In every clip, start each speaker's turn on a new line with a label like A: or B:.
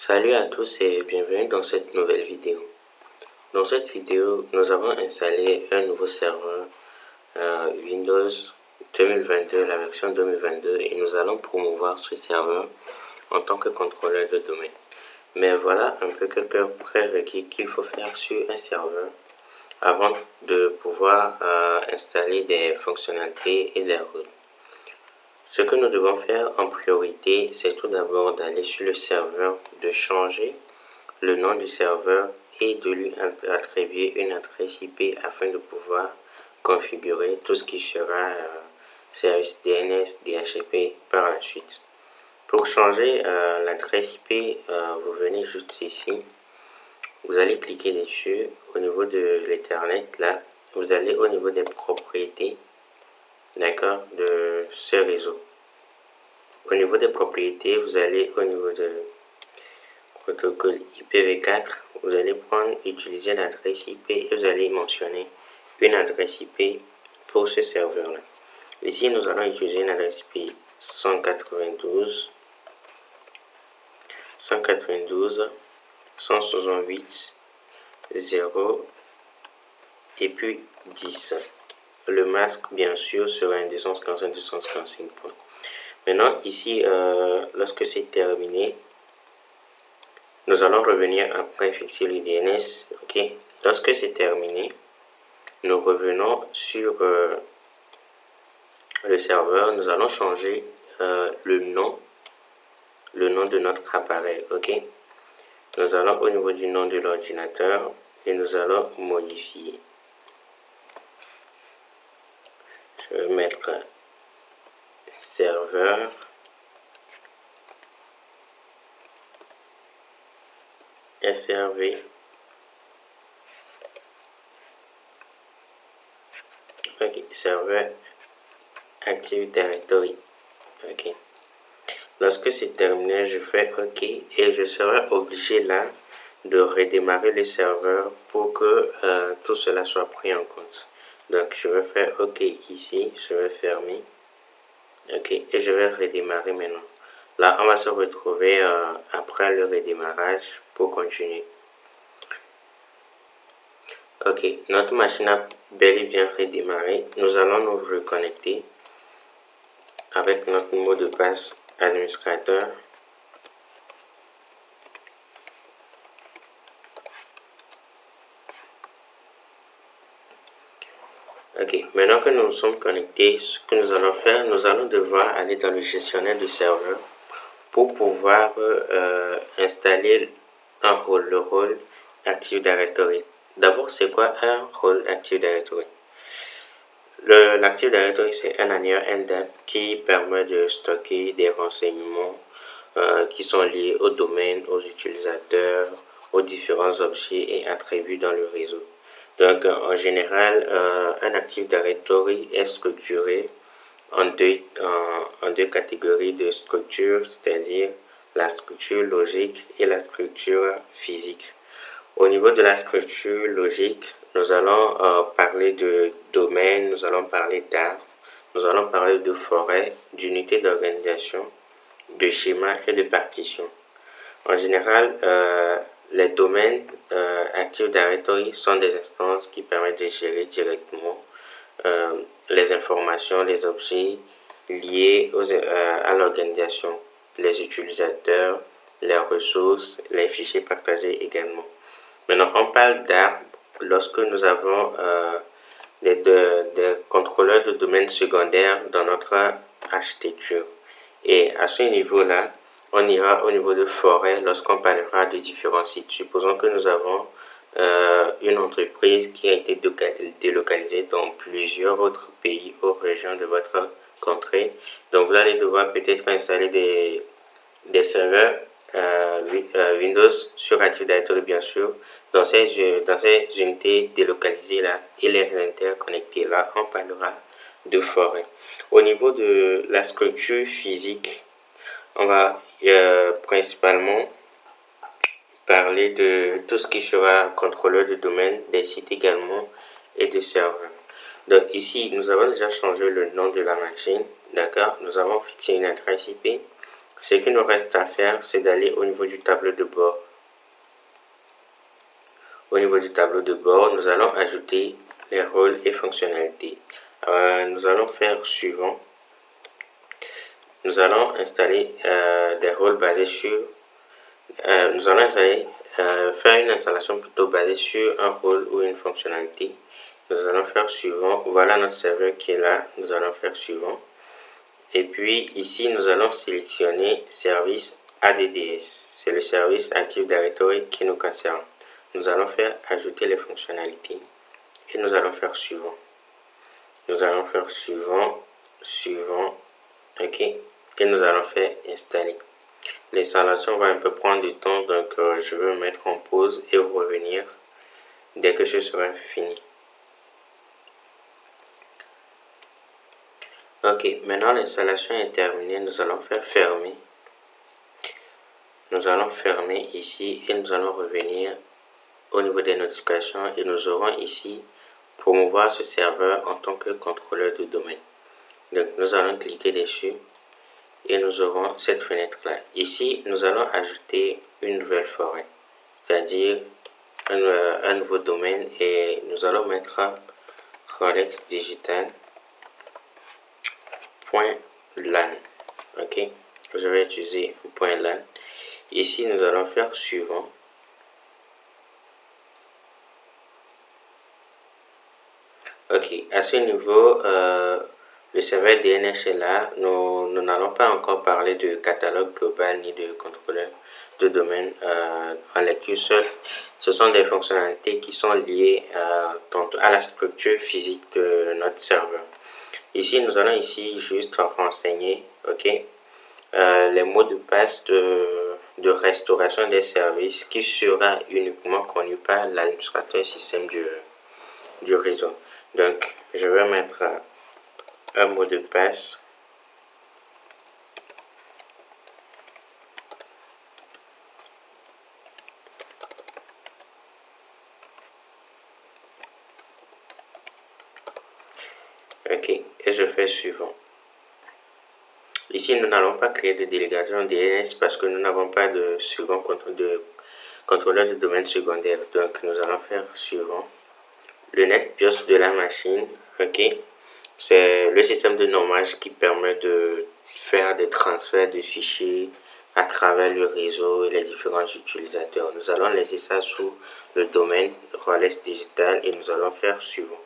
A: Salut à tous et bienvenue dans cette nouvelle vidéo. Dans cette vidéo, nous avons installé un nouveau serveur Windows 2022, la version 2022, et nous allons promouvoir ce serveur en tant que contrôleur de domaine. Mais voilà un peu quelques prérequis qu'il faut faire sur un serveur avant de pouvoir installer des fonctionnalités et des rôles. Ce que nous devons faire en priorité, c'est tout d'abord d'aller sur le serveur, de changer le nom du serveur et de lui attribuer une adresse IP afin de pouvoir configurer tout ce qui sera service DNS, DHCP par la suite. Pour changer l'adresse IP, vous venez juste ici, vous allez cliquer dessus au niveau de l'Ethernet. Là, vous allez au niveau des propriétés, d'accord, de ce réseau. Au niveau des propriétés, vous allez au niveau de protocole IPv4, vous allez utiliser l'adresse IP et vous allez mentionner une adresse IP pour ce serveur là. Ici nous allons utiliser une adresse IP 192.168.0 et puis 10. Le masque bien sûr sera un 255 points. Maintenant ici lorsque c'est terminé, nous allons revenir après fixer le DNS. Ok. Lorsque c'est terminé, nous revenons sur le serveur. Nous allons changer le nom de notre appareil. Ok. Nous allons au niveau du nom de l'ordinateur et nous allons modifier. Je vais mettre serveur. SRV. Ok, serveur Active Directory. Ok. Lorsque c'est terminé, je fais OK et je serai obligé là de redémarrer le serveur pour que tout cela soit pris en compte. Donc je vais faire OK ici, je vais fermer. OK, et je vais redémarrer maintenant. Là, on va se retrouver après le redémarrage pour continuer. Ok, notre machine a bel et bien redémarré. Nous allons nous reconnecter avec notre mot de passe administrateur. Ok, maintenant que nous sommes connectés, ce que nous allons faire, nous allons devoir aller dans le gestionnaire du serveur pour pouvoir installer un rôle, le rôle Active Directory. D'abord, c'est quoi un rôle Active Directory? L'Active Directory, c'est un annuaire LDAP qui permet de stocker des renseignements qui sont liés au domaine, aux utilisateurs, aux différents objets et attributs dans le réseau. Donc, en général, un Active Directory est structuré en deux catégories de structure, c'est-à-dire la structure logique et la structure physique. Au niveau de la structure logique, nous allons parler de domaine, nous allons parler d'arbres, nous allons parler de forêt, d'unités d'organisation, de schémas et de partitions. En général, les domaines Active Directory sont des instances qui permettent de gérer directement les informations, les objets liés à l'organisation, les utilisateurs, les ressources, les fichiers partagés également. Maintenant, on parle d'arbres lorsque nous avons des contrôleurs de domaine secondaires dans notre architecture. Et à ce niveau-là, on ira au niveau de forêt lorsqu'on parlera de différents sites. Supposons que nous avons une entreprise qui a été délocalisée dans plusieurs autres pays ou régions de votre contrée. Donc, vous allez devoir peut-être installer des serveurs Windows sur Active Directory bien sûr dans ces unités délocalisées là et les interconnecter. Là on parlera de forêt. Au niveau de la structure physique, on va principalement parler de tout ce qui sera contrôleur de domaine, des sites également et de serveurs. Donc ici nous avons déjà changé le nom de la machine, d'accord. Nous avons fixé une adresse IP ce qu'il nous reste à faire, c'est d'aller au niveau du tableau de bord. Au niveau du tableau de bord, nous allons ajouter les rôles et fonctionnalités. Nous allons faire suivant. Nous allons installer des rôles basés sur... nous allons faire une installation plutôt basée sur un rôle ou une fonctionnalité. Nous allons faire suivant. Voilà notre serveur qui est là. Nous allons faire suivant. Et puis ici, nous allons sélectionner service ADDS. C'est le service Active Directory qui nous concerne. Nous allons faire ajouter les fonctionnalités et nous allons faire suivant. Nous allons faire suivant, suivant, ok, et nous allons faire installer. L'installation va un peu prendre du temps, donc je vais me mettre en pause et vous revenir dès que ce sera fini. Ok, maintenant l'installation est terminée, nous allons faire fermer. Nous allons fermer ici et nous allons revenir au niveau des notifications et nous aurons ici promouvoir ce serveur en tant que contrôleur de domaine. Donc nous allons cliquer dessus et nous aurons cette fenêtre là. Ici nous allons ajouter une nouvelle forêt, c'est-à-dire un nouveau domaine, et nous allons mettre RolexDigital.lan. Ok, je vais utiliser .lan. Ici nous allons faire suivant. Ok, à ce niveau, le serveur DNS est là. Nous n'allons pas encore parler de catalogue global ni de contrôleur de domaine en lecture seule. Ce sont des fonctionnalités qui sont liées à la structure physique de notre serveur. Ici, nous allons juste renseigner, ok, les mots de passe de restauration des services qui sera uniquement connu par l'administrateur système du réseau. Donc, je vais mettre un mot de passe. Ok, et je fais suivant. Ici, nous n'allons pas créer de délégation DNS parce que nous n'avons pas de contrôleur de domaine secondaire. Donc, nous allons faire suivant. Le NetBIOS de la machine, ok, c'est le système de nommage qui permet de faire des transferts de fichiers à travers le réseau et les différents utilisateurs. Nous allons laisser ça sous le domaine Rolex Digital et nous allons faire suivant.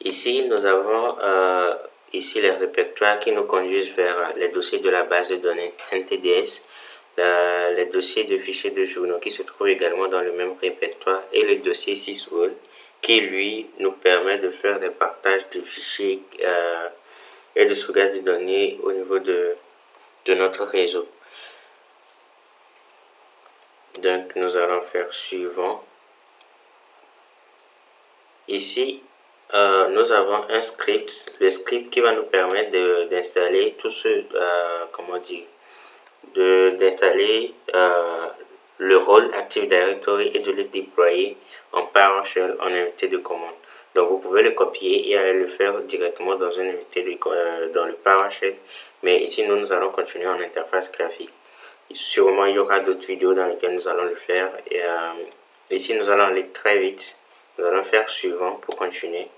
A: Ici, nous avons ici les répertoires qui nous conduisent vers les dossiers de la base de données NTDS, les dossiers de fichiers de journaux qui se trouvent également dans le même répertoire, et le dossier sysvol qui, lui, nous permet de faire des partages de fichiers et de sauvegarde de données au niveau de notre réseau. Donc, nous allons faire suivant. Ici, nous avons un script, le script qui va nous permettre d'installer tout ce, comment dire, d'installer le rôle Active Directory et de le déployer en PowerShell en invité de commande. Donc vous pouvez le copier et aller le faire directement dans un invité dans le PowerShell, mais ici nous allons continuer en interface graphique. Sûrement il y aura d'autres vidéos dans lesquelles nous allons le faire, et ici nous allons aller très vite. Nous allons faire suivant pour continuer.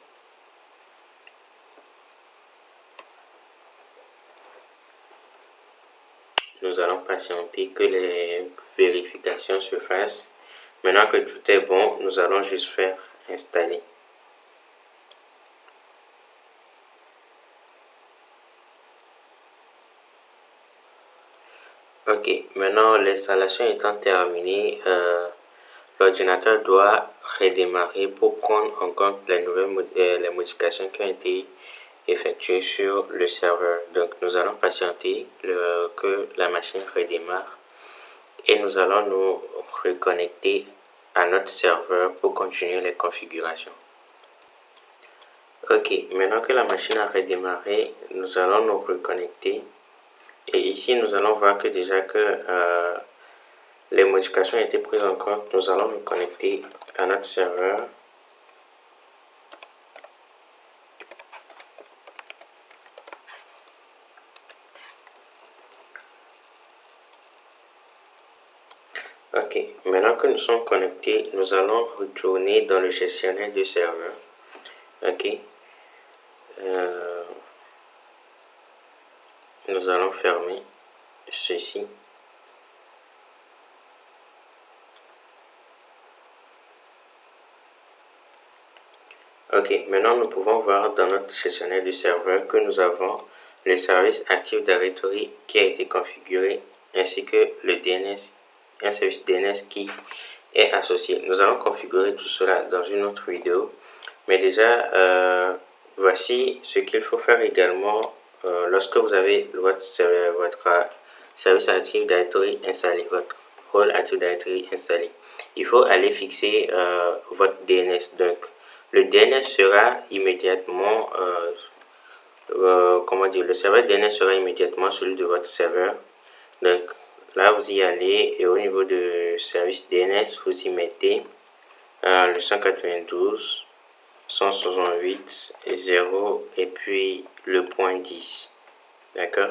A: Nous allons patienter que les vérifications se fassent. Maintenant que tout est bon, nous allons juste faire installer. Ok, maintenant l'installation étant terminée, l'ordinateur doit redémarrer pour prendre en compte les modifications qui ont été effectuées sur le serveur. Donc nous allons patienter que la machine redémarre et nous allons nous reconnecter à notre serveur pour continuer les configurations. Ok, maintenant que la machine a redémarré, nous allons nous reconnecter. Et ici, nous allons voir que déjà que les modifications ont été prises en compte, nous allons nous connecter à notre serveur. Ok, maintenant que nous sommes connectés, nous allons retourner dans le gestionnaire du serveur. Ok, nous allons fermer ceci. Ok, maintenant nous pouvons voir dans notre gestionnaire du serveur que nous avons le service Active Directory qui a été configuré ainsi que le DNS, un service DNS qui est associé. Nous allons configurer tout cela dans une autre vidéo, mais déjà voici ce qu'il faut faire également lorsque vous avez votre service Active Directory installé, votre rôle Active Directory installé. Il faut aller fixer votre DNS. Donc le DNS sera immédiatement le serveur DNS sera immédiatement celui de votre serveur. Donc là vous y allez et au niveau de service DNS vous y mettez le 192 168 0 et puis le point 10. D'accord,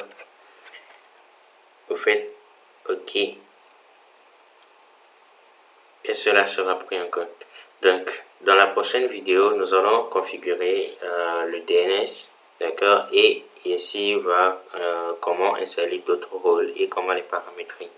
A: vous faites OK et cela sera pris en compte. Donc dans la prochaine vidéo nous allons configurer le DNS, d'accord, et ici va comment installer d'autres rôles et comment les paramétrer.